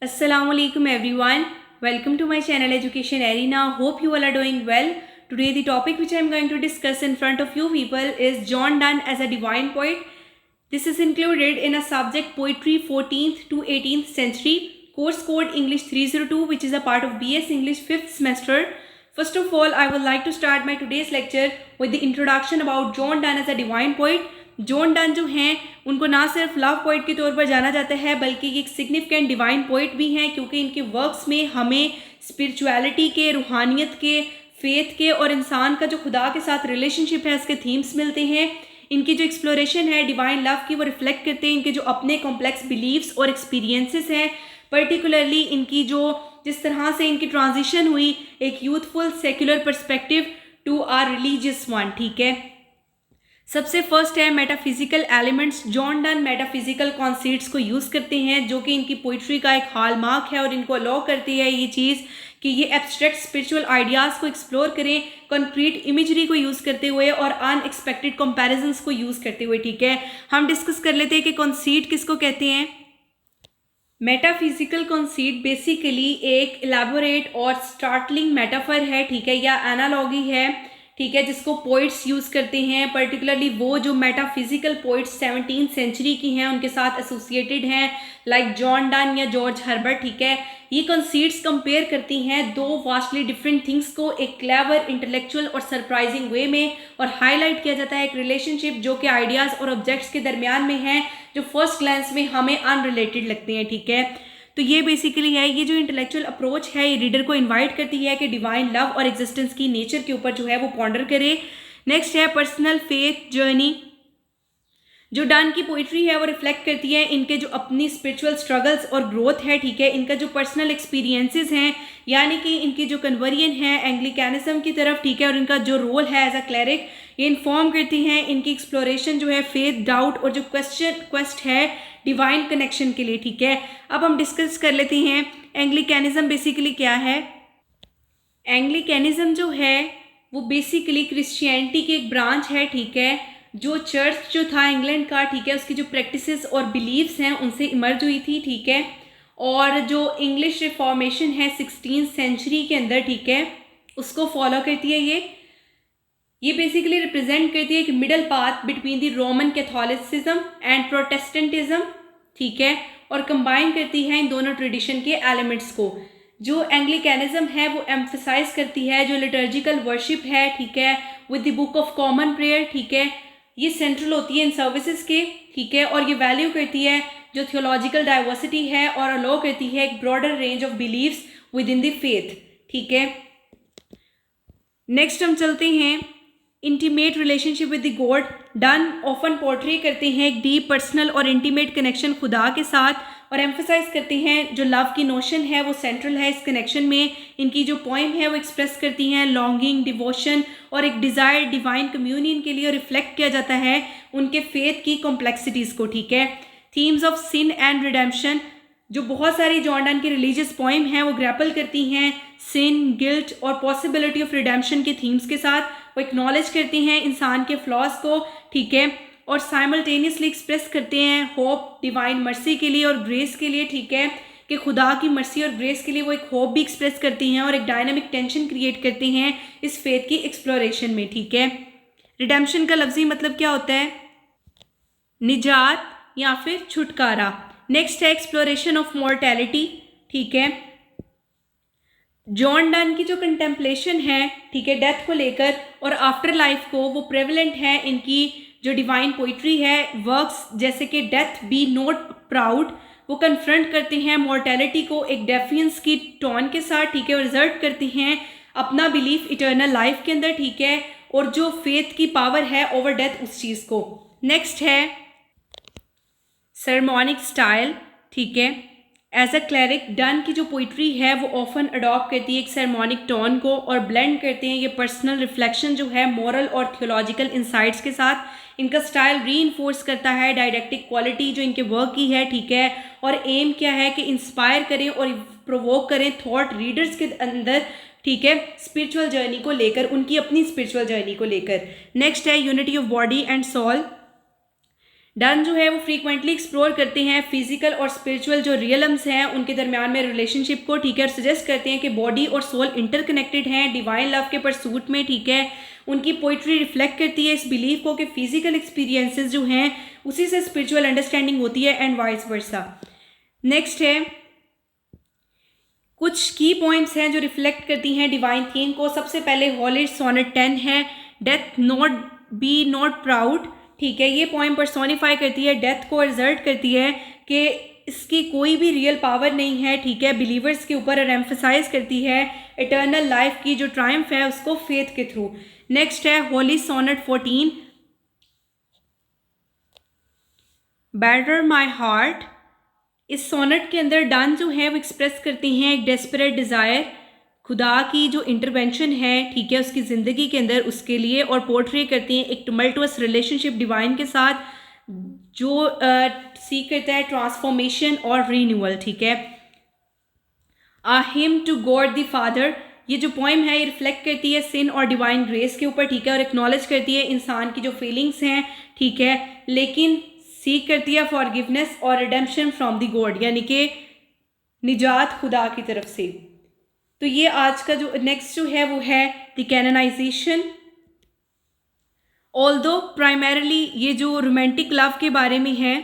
Assalamualaikum everyone. Welcome to my channel Education Arena. Hope you all are doing well. Today the topic which I am going to discuss in front of you people is John Donne as a divine poet. This is included in a subject poetry 14th to 18th century, course code English 302, which is a part of BS English 5th semester. First of all, I would like to start my today's lecture with the introduction about John Donne as a divine poet. John Donne जो हैं उनको ना सिर्फ love poet के तौर पर जाना जाता है बल्कि एक सिग्निफिकेंट डिवाइन पोइट भी हैं, क्योंकि इनके वर्क्स में हमें स्पिरिचुअलिटी के, रूहानियत के, फेथ के और इंसान का जो खुदा के साथ रिलेशनशिप है उसके थीम्स मिलते हैं। इनकी जो एक्सप्लोरेशन है डिवाइन लव की वो रिफ्लेक्ट करते हैं इनके जो अपने कॉम्प्लेक्स बिलीव्स और एक्सपीरियंसेस हैं। पर्टिकुलरली इनकी जो जिस तरह से इनकी ट्रांजिशन हुई एक youthful secular perspective to are religious one. ठीक है, सबसे फर्स्ट है metaphysical elements. John Donne metaphysical concepts को यूज़ करते हैं जो कि इनकी पोइट्री का एक हॉलमार्क है और इनको अलाउ करती है ये चीज़ कि ये एब्स्ट्रैक्ट स्पिरिचुअल आइडियाज़ को एक्सप्लोर करें कंक्रीट इमेजरी को यूज़ करते हुए और अनएक्सपेक्टेड कंपैरिजंस को यूज़ करते हुए। ठीक है, हम डिस्कस कर लेते हैं कि कॉन्सेप्ट किसको कहते हैं। मेटाफिजिकल कॉन्सेप्ट बेसिकली एक इलेबोरेट और स्टार्टलिंग मेटाफर है, ठीक है, या एनालॉगी है, ठीक है, जिसको पोइट्स यूज़ करते हैं। पर्टिकुलरली वो जो मेटाफिजिकल पोइट्स 17th सेंचुरी की हैं उनके साथ एसोसिएटेड हैं, लाइक जॉन डन या जॉर्ज हर्बर्ट। ठीक है, ये कॉन्सेप्ट्स कंपेयर करती हैं दो वास्टली डिफरेंट थिंग्स को एक क्लेवर, इंटेलेक्चुअल और सरप्राइजिंग वे में, और हाईलाइट किया जाता है एक रिलेशनशिप जो कि आइडियाज़ और ऑब्जेक्ट्स के दरमियान में है जो फर्स्ट ग्लैंस में हमें अनरिलेटेड लगते हैं। ठीक है, तो ये बेसिकली है, ये जो इंटेलेक्चुअल अप्रोच है ये रीडर को इनवाइट करती है कि डिवाइन लव और एग्जिस्टेंस की नेचर के ऊपर जो है वो पॉन्डर करे। नेक्स्ट है पर्सनल फेथ जर्नी। जो डन की पोइट्री है वो रिफ्लेक्ट करती है इनके जो अपनी स्पिरिचुअल स्ट्रगल्स और ग्रोथ है, ठीक है, इनका जो पर्सनल एक्सपीरियंसेस हैं, यानी कि इनकी जो कन्वर्जन है एंग्लिकैनिज्म की तरफ, ठीक है, और इनका जो रोल है एज अ क्लेरिक, ये इन्फॉर्म करती हैं इनकी एक्सप्लोरेशन जो है फेथ, डाउट और जो क्वेस्ट है डिवाइन कनेक्शन के लिए। ठीक है, अब हम डिस्कस कर लेते हैं एंग्लिकैनिज्म बेसिकली क्या है। एंग्लिकैनिज्म जो है वो बेसिकली क्रिश्चियनिटी की एक ब्रांच है, ठीक है, जो चर्च जो था इंग्लैंड का, ठीक है, उसकी जो प्रैक्टिसेस और बिलीव्स हैं उनसे इमर्ज हुई थी। ठीक है, और जो इंग्लिश रिफॉर्मेशन है 16th सेंचुरी के अंदर, ठीक है, उसको फॉलो करती है। ये बेसिकली रिप्रेजेंट करती है एक middle path between the Roman Catholicism and Protestantism, ठीक है, और कंबाइन करती है इन दोनों ट्रेडिशन के एलिमेंट्स को। जो एंग्लिकैनिज्म है वो एम्फसाइज करती है जो लिटर्जिकल वर्शिप है, ठीक है, with the book of common prayer, ठीक है, ये सेंट्रल होती है इन सर्विसेज के, ठीक है, और ये वैल्यू करती है जो थियोलॉजिकल डाइवर्सिटी है और अलाउ करती है एक broader range of beliefs within the faith. ठीक है, नेक्स्ट हम चलते हैं intimate relationship with the God. Donne often portray करते हैं एक डीप पर्सनल और इंटीमेट कनेक्शन खुदा के साथ, और एम्फसाइज करते हैं जो लव की नोशन है वो सेंट्रल है इस कनेक्शन में। इनकी जो पोइम है वो एक्सप्रेस करती हैं लॉन्गिंग, डिवोशन और एक डिज़ायर डिवाइन कम्युनियन के लिए, और रिफ्लेक्ट किया जाता है उनके फेथ की कॉम्प्लेक्सिटीज़ को। ठीक है, themes of sin and redemption, जो बहुत सारी जॉन डन की रिलीजियस पोइम हैं वो ग्रैपल करती हैं सिन, गिल्ट और पॉसिबिलिटी ऑफ रिडेम्पशन के थीम्स के साथ। वो एक्नॉलेज करती हैं इंसान के फ्लॉज को, ठीक है, और साइमल्टेनियसली एक्सप्रेस करते हैं होप डिवाइन मर्सी के लिए और ग्रेस के लिए, ठीक है, कि खुदा की मर्सी और ग्रेस के लिए वो एक होप भी एक्सप्रेस करती हैं और एक डायनामिक टेंशन क्रिएट करती हैं इस फेथ की एक्सप्लोरेशन में। ठीक है, रिडेम्पशन का लफ्जी मतलब क्या होता है? निजात या फिर छुटकारा। नेक्स्ट है एक्सप्लोरेशन ऑफ मॉर्टेलिटी। ठीक है, जॉन डन की जो कंटेम्पलेशन है, ठीक है, डेथ को लेकर और आफ्टर लाइफ को, वो प्रेवलेंट है इनकी जो डिवाइन पोइट्री है। वर्क्स जैसे कि डेथ बी नॉट प्राउड, वो कन्फ्रंट करते हैं मॉर्टेलिटी को एक डेफियंस की टोन के साथ, ठीक है, और रिजर्ट करते हैं अपना बिलीफ इटर्नल लाइफ के अंदर, ठीक है, और जो फेथ की पावर है ओवर डेथ उस चीज़ को। नेक्स्ट है सरमोनिक स्टाइल। ठीक है, एज अ क्लैरिक डन की जो पोइट्री है वो ऑफन अडॉप्ट करती है एक सरमोनिक टोन को और ब्लेंड करते हैं ये पर्सनल रिफ्लेक्शन जो है मॉरल और थियोलॉजिकल इंसाइट्स के साथ। इनका स्टाइल रीइंफोर्स करता है डायडेक्टिक क्वालिटी जो इनके वर्क की है, ठीक है, और एम क्या है कि इंस्पायर करें और प्रोवोक करें थॉट रीडर्स के अंदर, ठीक है, स्पिरिचुअल जर्नी को लेकर, उनकी अपनी स्पिरिचुअल जर्नी को लेकर। नेक्स्ट है unity of body and soul. Donne जो है वो फ्रीक्वेंटली एक्सप्लोर करते हैं फिजिकल और स्पिरिचुअल जो रियलम्स हैं उनके दरमियान में रिलेशनशिप को, ठीक है, और सजेस्ट करते हैं कि बॉडी और सोल इंटरकनेक्टेड हैं डिवाइन लव के परसूट में, ठीक है। उनकी पोइट्री रिफ्लेक्ट करती है इस बिलीफ को कि फिजिकल एक्सपीरियंसेस जो हैं उसी से स्पिरिचुअल अंडरस्टैंडिंग होती है एंड वाइस वर्सा। नेक्स्ट है कुछ की पॉइंट्स हैं जो रिफ्लेक्ट करती हैं डिवाइन थीम को। सबसे पहले हॉलिड सोनेट 10 है, death not be not proud, ठीक है। ये पॉइंट पर्सोनिफाई करती है डेथ को, रिजल्ट करती है कि इसकी कोई भी रियल पावर नहीं है, ठीक है, बिलीवर्स के ऊपर, और एम्फसाइज करती है इटर्नल लाइफ की जो ट्रायम्फ है उसको फेथ के थ्रू। नेक्स्ट है holy sonnet 14, batter my heart. इस सोनेट के अंदर डन जो है वो एक्सप्रेस करती हैं एक डेस्परेट डिज़ायर, खुदा की जो इंटरवेंशन है, ठीक है, उसकी ज़िंदगी के अंदर उसके लिए, और पोर्ट्रे करती हैं एक टमल्टुअस रिलेशनशिप डिवाइन के साथ जो सीख करता है ट्रांसफॉर्मेशन और रीन्यूअल, ठीक है। A hymn to God the Father, ये जो पोइम है ये रिफ्लेक्ट करती है सिन और डिवाइन ग्रेस के ऊपर, ठीक है, और एक्नॉलेज करती है इंसान की जो फीलिंग्स हैं, ठीक है, लेकिन सीख करती है फॉरगिवनेस और रिडेम्पशन फ्रॉम द गॉड, यानी कि निजात खुदा की तरफ से। तो ये आज का जो नेक्स्ट जो है वो है द कैनोनाइजेशन। ऑल्दो प्राइमरीली ये जो रोमांटिक लव के बारे में है,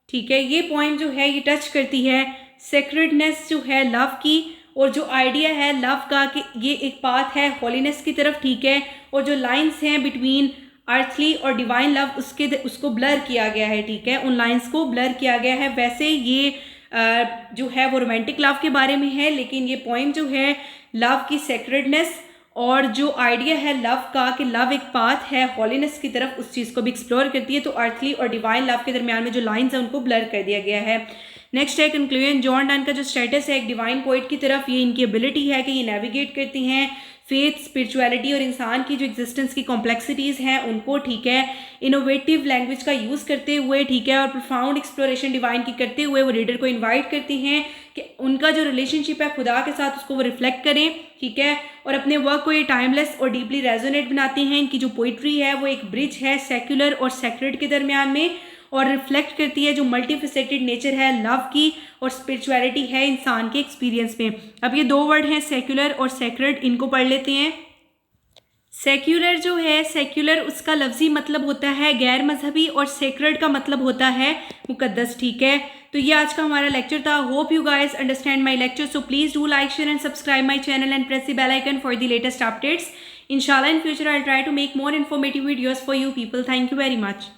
ठीक है, ये पॉइंट जो है ये टच करती है सेक्रेडनेस जो है लव की, और जो आइडिया है लव का कि ये एक पाथ है हॉलीनेस की तरफ, ठीक है, और जो लाइंस हैं बिटवीन अर्थली और डिवाइन लव उसको ब्लर किया गया है, ठीक है, उन लाइंस को ब्लर किया गया है। वैसे ये जो है वो रोमांटिक लव के बारे में है, लेकिन ये पॉइंट जो है लव की सेक्रेडनेस और जो आइडिया है लव का कि लव एक पाथ है हॉलीनेस की तरफ, उस चीज़ को भी एक्सप्लोर करती है। तो अर्थली और डिवाइन लव के दरमियान में जो लाइंस हैं उनको ब्लर कर दिया गया है। नेक्स्ट है कंक्लूजन। जॉन डन का जो स्टेटस है एक डिवाइन पोइट की तरफ, ये इनकी एबिलिटी है कि ये नेविगेट करती हैं फेथ, स्पिरिचुअलिटी और इंसान की जो एग्जिस्टेंस की कॉम्प्लेक्सिटीज़ हैं उनको, ठीक है, इनोवेटिव लैंग्वेज का यूज़ करते हुए, ठीक है, और प्रोफाउंड एक्सप्लोरेशन डिवाइन की करते हुए वो रीडर को इनवाइट करती हैं कि उनका जो रिलेशनशिप है खुदा के साथ उसको वो रिफ्लेक्ट करें, ठीक है, और अपने वर्क को ये टाइमलेस और डीपली रेजोनेट बनाती हैं। इनकी जो पोइट्री है वो एक ब्रिज है सेक्युलर और सेक्रेड के दरमियान में, और रिफ्लेक्ट करती है जो मल्टीफेसेटेड नेचर है लव की और स्पिरिचुअलिटी है इंसान के एक्सपीरियंस में। अब ये दो वर्ड हैं सेक्युलर और सेक्रेड, इनको पढ़ लेते हैं। सेक्युलर जो है, सेक्युलर उसका लफ्जी मतलब होता है गैर मजहबी, और सेक्रेड का मतलब होता है मुकद्दस, ठीक है। तो ये आज का हमारा लेक्चर था। Hope you guys understand my lecture, so please do like, share and subscribe my channel and press the bell icon for the latest updates. Inshallah in future I'll try to make more informative videos for you people. Thank you very much.